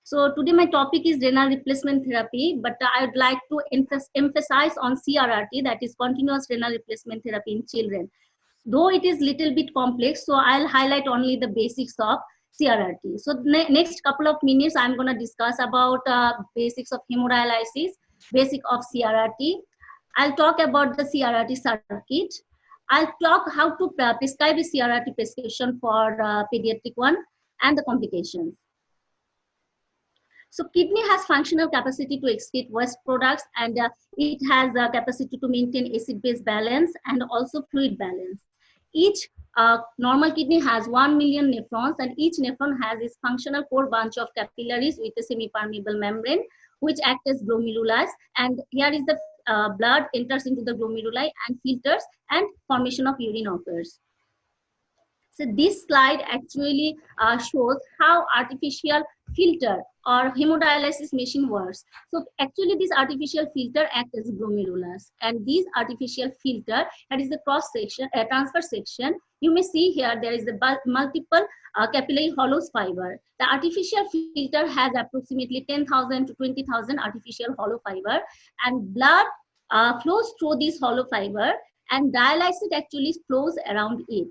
So today my topic is renal replacement therapy, but I would like to emphasize on CRRT, that is continuous renal replacement therapy in children. Though it is little bit complex, so I'll highlight only the basics of CRRT. So next couple of minutes, I'm going to discuss about basics of hemodialysis, basic of CRRT. I'll talk about the CRRT circuit. I'll talk how to prescribe a CRRT prescription for pediatric one and the complications. So kidney has functional capacity to excrete waste products, and it has the capacity to maintain acid-base balance and also fluid balance. Each normal kidney has 1 million nephrons, and each nephron has its functional core bunch of capillaries with a semi-permeable membrane, which act as glomeruli. And here is the blood enters into the glomeruli and filters, and formation of urine occurs. So this slide actually shows how artificial filter or hemodialysis machine works. So actually this artificial filter acts as glomerulus, and this artificial filter, that is the cross section, transfer section, you may see here there is a multiple capillary hollow fiber. The artificial filter has approximately 10,000 to 20,000 artificial hollow fiber, and blood flows through this hollow fiber, and dialysis actually flows around it.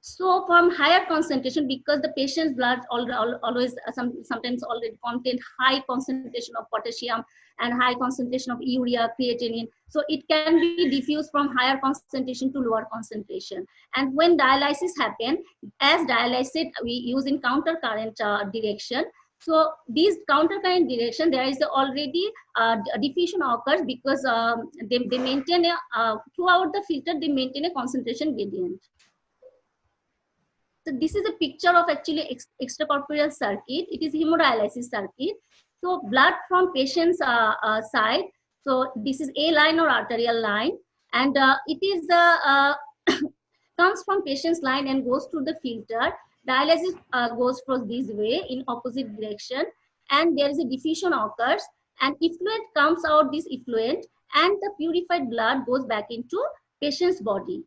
So from higher concentration, because the patient's blood always sometimes already contain high concentration of potassium and high concentration of urea, creatinine, so it can be diffused from higher concentration to lower concentration. And when dialysis happen, as dialysis we use in counter current direction. So these counter current direction, there is already diffusion occurs because they maintain throughout the filter, they maintain a concentration gradient. So this is a picture of actually extracorporeal circuit. It is hemodialysis circuit. So blood from patient's side. So this is a line or arterial line, and it is comes from patient's line and goes through the filter. Dialysis goes from this way in opposite direction, and there is a diffusion occurs, and effluent comes out this effluent, and the purified blood goes back into patient's body.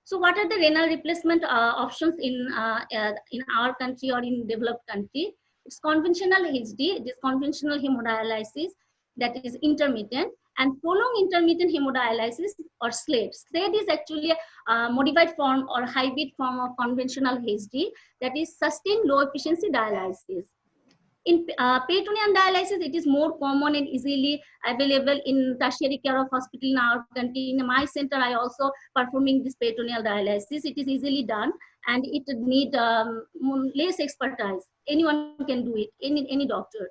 So what are the renal replacement options in our country or in developed country? It's conventional HD, it is conventional hemodialysis, that is intermittent, and prolonged intermittent hemodialysis or SLADE. SLADE is actually a modified form or hybrid form of conventional HD, that is sustained low efficiency dialysis. In peritoneal dialysis, it is more common and easily available in tertiary care of hospital in our country. In my center, I also performing this peritoneal dialysis. It is easily done, and it need less expertise. Anyone can do it, any doctor.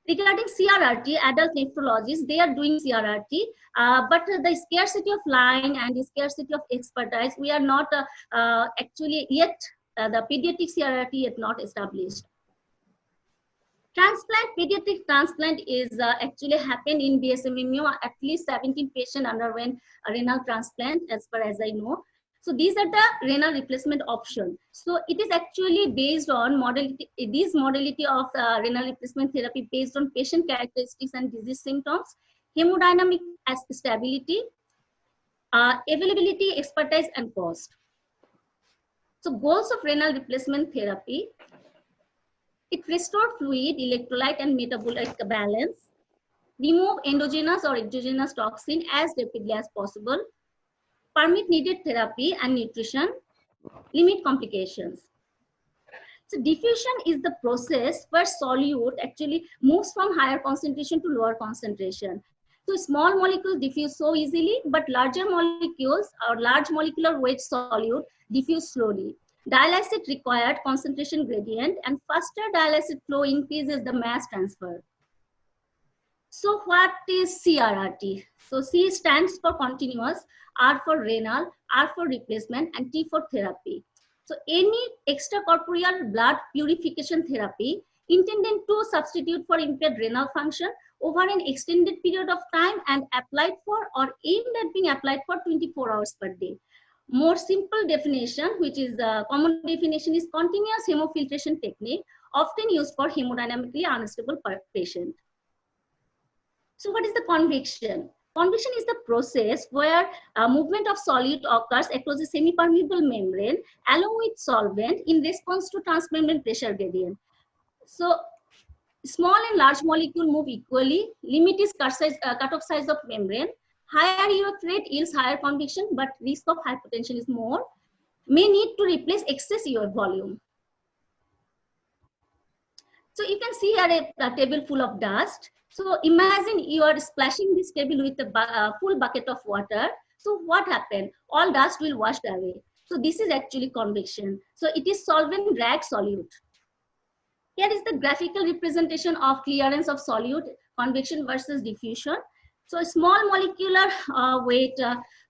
Regarding CRRT, adult nephrologists, they are doing CRRT, but the scarcity of line and the scarcity of expertise, we are not actually yet, the pediatric CRRT yet not established. Transplant, pediatric transplant is actually happened in BSMMU. At least 17 patients underwent a renal transplant, as far as I know. So these are the renal replacement option. So it is actually based on modality, this modality of renal replacement therapy based on patient characteristics and disease symptoms, hemodynamic stability, availability, expertise, and cost. So goals of renal replacement therapy: it restores fluid, electrolyte, and metabolic balance, remove endogenous or exogenous toxin as rapidly as possible, permit needed therapy and nutrition, limit complications. So diffusion is the process where solute actually moves from higher concentration to lower concentration. So small molecules diffuse so easily, but larger molecules or large molecular weight solute diffuse slowly. Dialysis required concentration gradient, and faster dialysis flow increases the mass transfer. So what is CRRT? So C stands for continuous, R for renal, R for replacement, and T for therapy. So any extracorporeal blood purification therapy intended to substitute for impaired renal function over an extended period of time and applied for or aimed at being applied for 24 hours per day. More simple definition, which is the common definition, is continuous hemofiltration technique, often used for hemodynamically unstable patient. So what is the conviction? Convection is the process where movement of solid occurs across a semi-permeable membrane along with solvent in response to transmembrane pressure gradient. So small and large molecule move equally. Limit is cutoff size of membrane. Higher UF rate yields higher convection, but risk of hypotension is more. May need to replace excess UF volume. So you can see here a table full of dust. So imagine you are splashing this table with a full bucket of water. So what happened? All dust will wash away. So this is actually convection. So it is solvent drag solute. Here is the graphical representation of clearance of solute, convection versus diffusion. So small molecular weight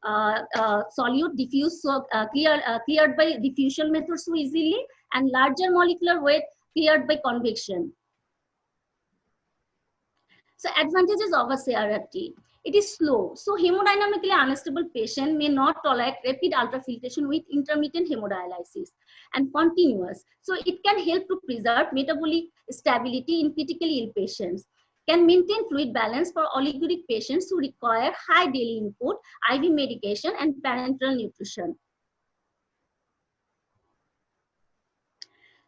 solute diffuse, so cleared by diffusion method so easily, and larger molecular weight cleared by convection. So advantages of a CRRT. It is slow. So hemodynamically unstable patient may not tolerate rapid ultrafiltration with intermittent hemodialysis, and continuous. So it can help to preserve metabolic stability in critically ill patients. Can maintain fluid balance for oliguric patients who require high daily input, IV medication, and parenteral nutrition.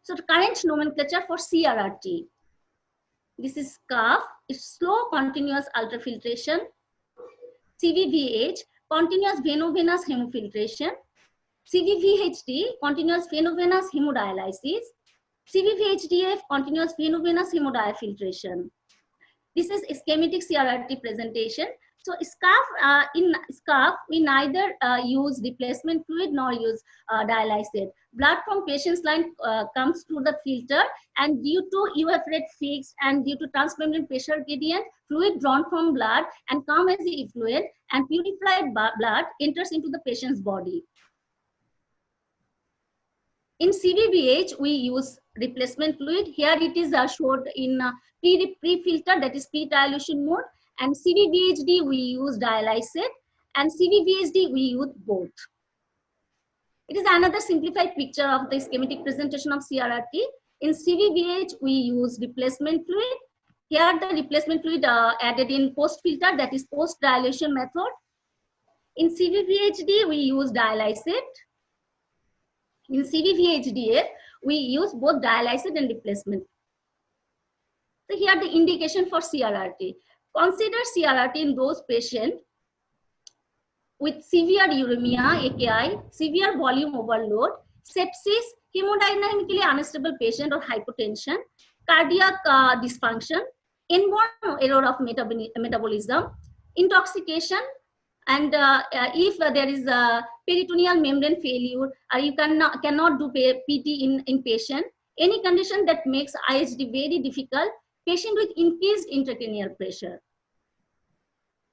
So the current nomenclature for CRRT. This is SCUF, it's slow continuous ultrafiltration. CVVH, continuous veno-venous hemofiltration. CVVHD, continuous veno-venous hemodialysis. CVVHDF, continuous veno-venous hemodiafiltration. This is schematic CRRT presentation. So in SCUF, we neither use replacement fluid nor use dialysate. Blood from patient's line comes through the filter, and due to UF rate fixed and due to transmembrane pressure gradient, fluid drawn from blood and come as the effluent, and purified blood enters into the patient's body. In CVVH, we use replacement fluid. Here it is showed in pre-filter, that is pre-dilution mode. And CVVHD, we use dialysate. And CVVHD, we use both. It is another simplified picture of the schematic presentation of CRRT. In CVVH, we use replacement fluid. Here the replacement fluid added in post-filter, that is post-dilution method. In CVVHD, we use dialysate. In CVVHDF, we use both dialysate and replacement. So here the indication for CRRT. Consider CRRT in those patients with severe uremia, AKI, severe volume overload, sepsis, hemodynamically unstable patient or hypotension, cardiac dysfunction, inborn error of metabolism, intoxication, and if there is a peritoneal membrane failure, you cannot do PT in patient, any condition that makes IHD very difficult, patient with increased intracranial pressure.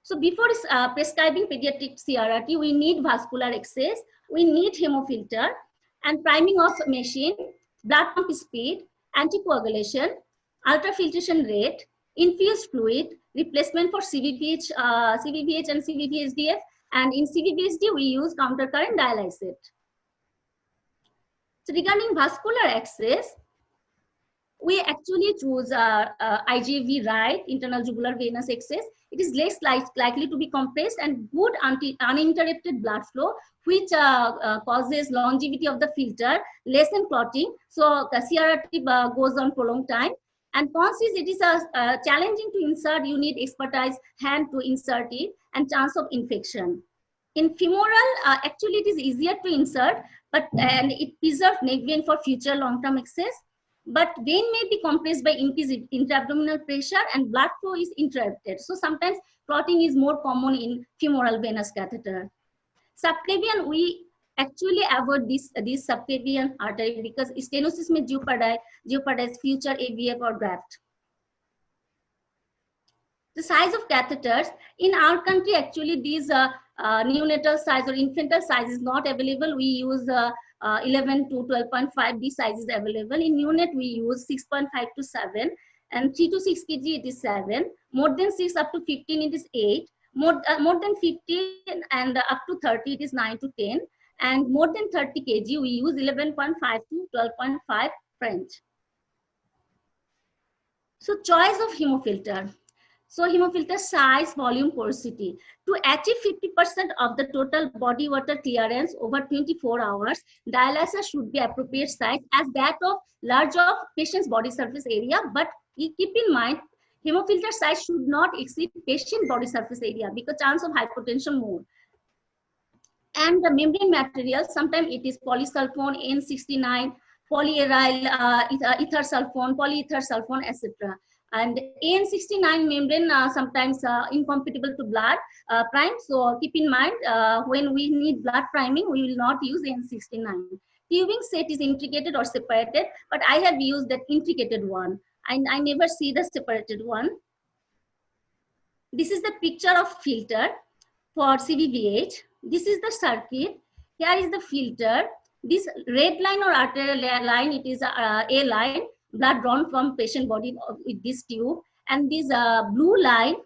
So before prescribing pediatric CRRT, we need vascular access, we need hemofilter, and priming of machine, blood pump speed, anticoagulation, ultrafiltration rate, infused fluid, replacement for CVVH and CVVHDF, and in CVVHD we use countercurrent dialysate. So regarding vascular access, we actually choose IJV right, internal jugular venous access. It is less likely to be compressed and good uninterrupted blood flow, which causes longevity of the filter, less than clotting. So the CRRT goes on prolonged time. And cons is it is challenging to insert. You need expertise hand to insert it, and chance of infection. In femoral, actually it is easier to insert, but and it preserves neck vein for future long-term access. But vein may be compressed by increased intra-abdominal pressure and blood flow is interrupted. So sometimes clotting is more common in femoral venous catheter. Subclavian, we actually avoid this subclavian artery because stenosis may jeopardize future AVF or graft. The size of catheters in our country, actually these neonatal size or infantile size is not available. We use 11 to 12.5, this size is available. In neonate, we use 6.5 to 7, and 3 to 6 kg it is 7. More than 6 up to 15 it is 8. More than 15 and up to 30 it is 9 to 10. And more than 30 kg we use 11.5 to 12.5 French. So choice of hemofilter. So hemofilter size, volume, porosity. To achieve 50% of the total body water clearance over 24 hours, dialyzer should be appropriate size as that of large of patient's body surface area. But keep in mind, hemofilter size should not exceed patient body surface area because chance of hypotension more. And the membrane material, sometimes it is polysulfone, N69, polyaryl ether sulfone, polyether sulfone, etc. And N69 membrane sometimes incompatible to blood prime. So keep in mind, when we need blood priming, we will not use N69. Tubing set is integrated or separated, but I have used that integrated one. I never see the separated one. This is the picture of filter for CVVH. This is the circuit. Here is the filter. This red line or arterial line, it is a line, blood drawn from patient body with this tube. And this blue line,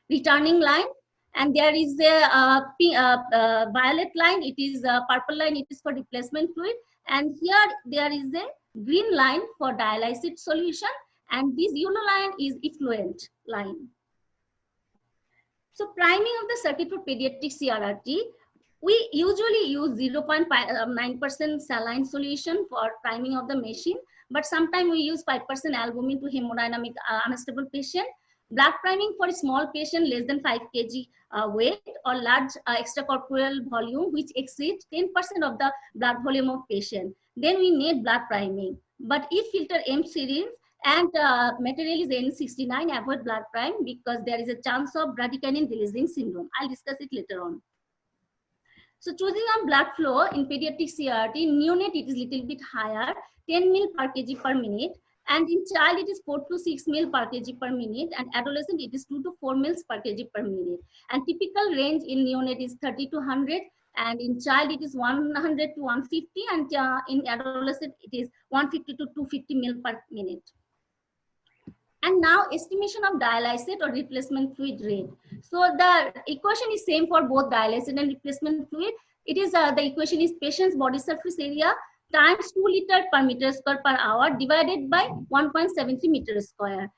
returning line. And there is a violet line, it is a purple line, it is for replacement fluid. And here there is a green line for dialysis solution. And this yellow line is effluent line. So priming of the circuit for pediatric CRRT, we usually use 0.9% saline solution for priming of the machine, but sometimes we use 5% albumin to hemodynamic unstable patient. Blood priming for a small patient less than 5 kg weight or large extracorporeal volume which exceeds 10% of the blood volume of patient. Then we need blood priming. But if filter M series and material is N69, avoid blood prime because there is a chance of bradykinin releasing syndrome. I'll discuss it later on. So choosing on blood flow in pediatric CRT, neonate it is little bit higher, 10 ml per kg per minute, and in child it is 4 to 6 ml per kg per minute, and adolescent it is 2 to 4 ml per kg per minute. And typical range in neonate is 30 to 100, and in child it is 100 to 150, and in adolescent it is 150 to 250 ml per minute. And now estimation of dialysate or replacement fluid rate. So the equation is same for both dialysate and replacement fluid. It is the equation is patient's body surface area times 2 liter per meter square per hour divided by 1.73 meter square.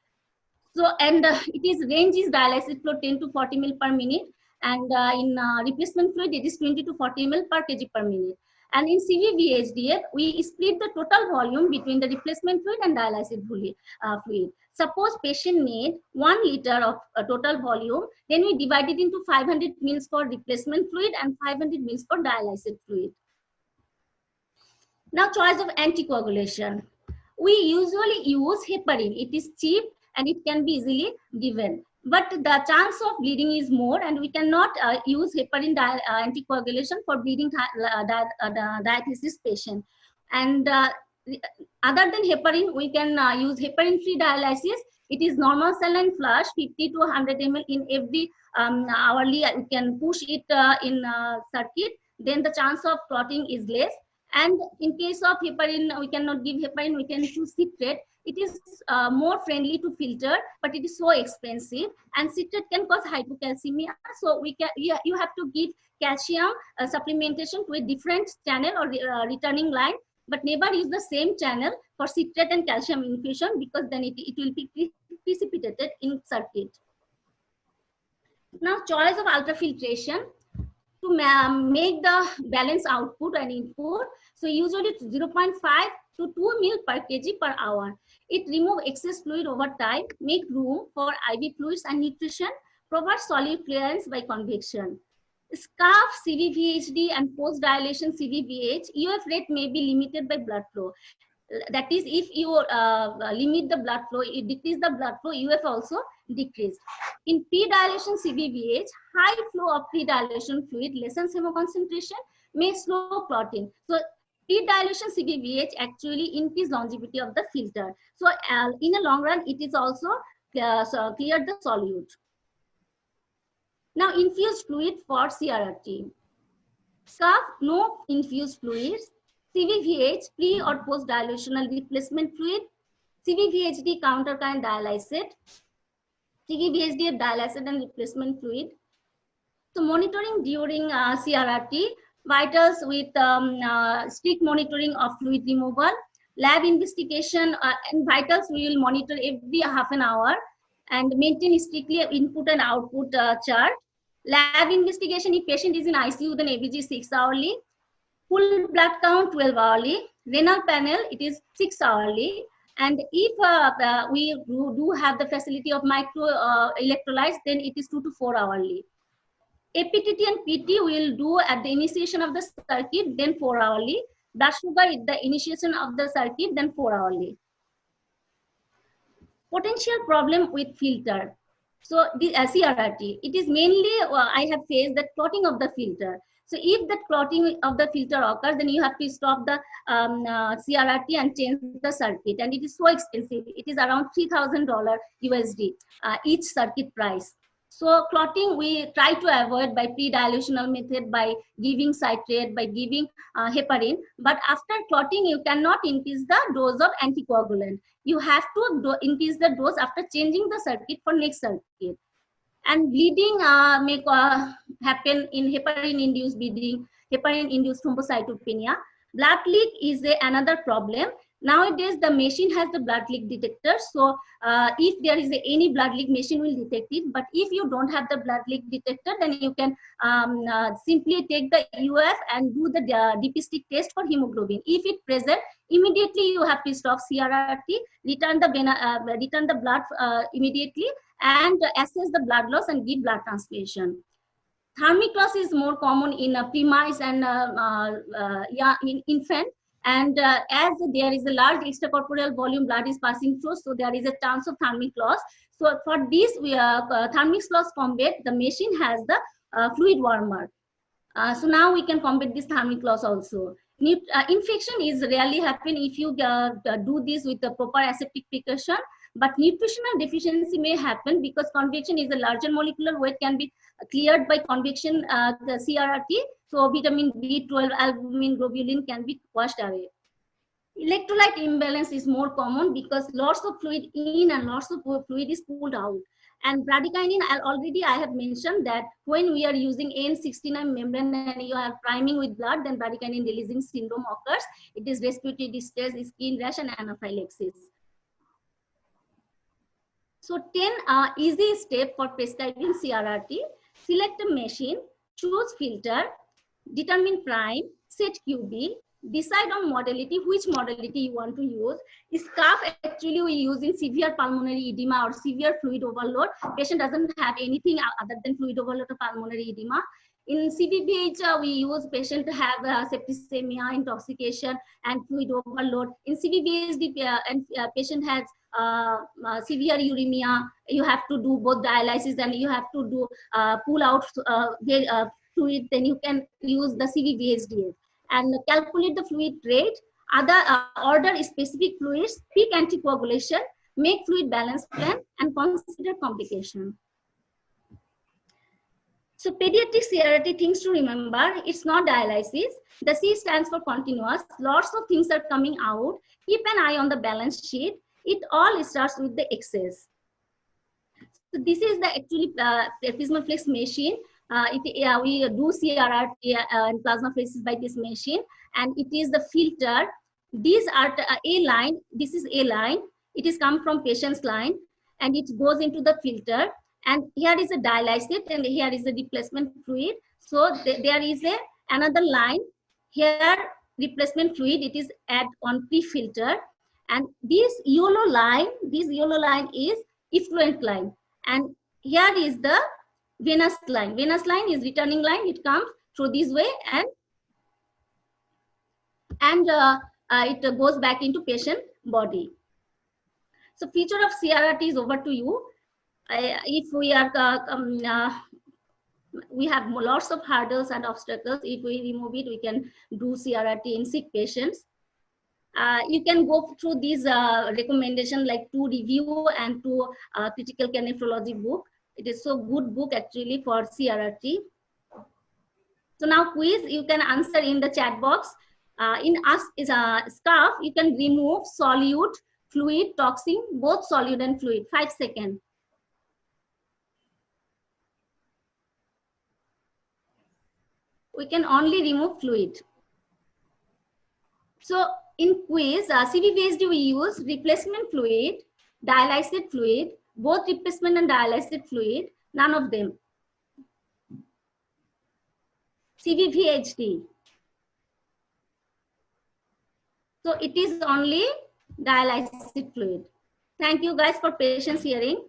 So and it is range is dialysate flow 10 to 40 ml per minute, and in replacement fluid it is 20 to 40 ml per kg per minute. And in CVVHDF, we split the total volume between the replacement fluid and dialysate fluid. Suppose patient need 1 liter of total volume, then we divide it into 500 ml for replacement fluid and 500 ml for dialysate fluid. Now choice of anticoagulation. We usually use heparin. It is cheap and it can be easily given. But the chance of bleeding is more, and we cannot use heparin anticoagulation for bleeding diathesis patient. And other than heparin, we can use heparin-free dialysis. It is normal saline flush, 50 to 100 ml in every hourly. We can push it in circuit. Then the chance of clotting is less. And in case of heparin, we cannot give heparin. We can choose citrate. It is more friendly to filter, but it is so expensive, and citrate can cause hypocalcemia. So we can you have to give calcium supplementation to a different channel or returning line, but never use the same channel for citrate and calcium infusion because then it will be precipitated in circuit. Now choice of ultrafiltration. To make the balance output and input, so usually it's 0.5 to 2 ml per kg per hour. It removes excess fluid over time, make room for IV fluids and nutrition, provide solid clearance by convection. SCAF, CVVHD, and post-dilation CVVH, EF rate may be limited by blood flow. That is, if you limit the blood flow, it decrease the blood flow, UF also decrease. In pre-dilation CVVH, high flow of pre-dilation fluid lessens hemoconcentration, may slow clotting. So pre-dilation CVVH actually increase longevity of the filter. So in a long run, it is also clear the solute. Now infused fluid for CRRT. SCAF, no infused fluids. CVVH, pre or post dilutional replacement fluid. CVVHD, counter current dialysate. CVVHD, dialysate and replacement fluid. So monitoring during CRRT, vitals with strict monitoring of fluid removal. Lab investigation and vitals we will monitor every half an hour. and maintain strictly input and output chart. Lab investigation, if patient is in ICU, then ABG 6 hourly. Full blood count 12 hourly. Renal panel, it is 6 hourly. And if we do have the facility of micro electrolytes, then it is 2 to 4 hourly. APTT and PT will do at the initiation of the circuit, then 4 hourly. Blood sugar at the initiation of the circuit, then 4 hourly. Potential problem with filter. So the CRRT, it is mainly I have faced the clotting of the filter. So if that clotting of the filter occurs, then you have to stop the CRRT and change the circuit, and it is so expensive. It is around $3,000 USD each circuit price. So clotting we try to avoid by pre-dilutional method, by giving citrate, by giving heparin. But after clotting, you cannot increase the dose of anticoagulant. You have to increase the dose after changing the circuit for next circuit. And bleeding may happen in heparin-induced bleeding, heparin-induced thrombocytopenia. Blood leak is another problem. Nowadays, the machine has the blood leak detector. So if there is any blood leak, machine will detect it. But if you don't have the blood leak detector, then you can simply take the UF and do the DP stick test for hemoglobin. If it present, immediately you have to stop CRRT, return the blood immediately, and assess the blood loss and give blood transfusion. Thermic loss is more common in premise and in infant. And as there is a large extracorporeal volume blood is passing through, so there is a chance of thermic loss. So for this, thermic loss combat, the machine has the fluid warmer. So now we can combat this thermic loss also. Infection is rarely happen if you do this with the proper aseptic precaution, but nutritional deficiency may happen because convection is a larger molecular weight can be cleared by convection, the CRRT. So vitamin B12, albumin, globulin can be washed away. Electrolyte imbalance is more common because lots of fluid in and lots of fluid is pulled out. And bradykinin, I have mentioned that when we are using N69 membrane and you are priming with blood, then bradykinin releasing syndrome occurs. It is respiratory distress, skin rash, and anaphylaxis. So 10 easy step for prescribing CRRT. Select a machine, choose filter, determine prime, set QB, decide on modality, which modality you want to use. Scarf actually we use in severe pulmonary edema or severe fluid overload. Patient doesn't have anything other than fluid overload or pulmonary edema. In CVVH, we use patient have septicemia, intoxication, and fluid overload. In CVVHD, patient has severe uremia. You have to do both dialysis and you have to do pull out fluid. Then you can use the CVVHDS and calculate the fluid rate. Other order specific fluids, pick anticoagulation, make fluid balance plan, and consider complication. So pediatric CRRT things to remember, it's not dialysis. The C stands for continuous. Lots of things are coming out. Keep an eye on the balance sheet. It all starts with the excess. So this is the actually Plasmaflex machine. We do CRRT and plasmapheresis by this machine, and it is the filter. These are the A line. This is A line. It is come from patient's line, and it goes into the filter. And here is a dialysate, and here is a replacement fluid. So there is another line here, replacement fluid. It is add on pre-filter, and this yellow line is effluent line, and here is the venous line. Venous line is returning line. It comes through this way, and it goes back into patient body. So feature of CRRT is over to you. If we are we have lots of hurdles and obstacles. If we remove it, we can do CRRT in sick patients. You can go through these recommendations like to review and to critical care nephrology book. It is so good book actually for CRRT. So now quiz, you can answer in the chat box. In scarf, you can remove solute, fluid, toxin, both solute and fluid. 5 seconds. We can only remove fluid. So in quiz, CVVHD we use replacement fluid, dialysate fluid, both replacement and dialysis fluid, none of them. CVVHD. So it is only dialysis fluid. Thank you guys for patience hearing.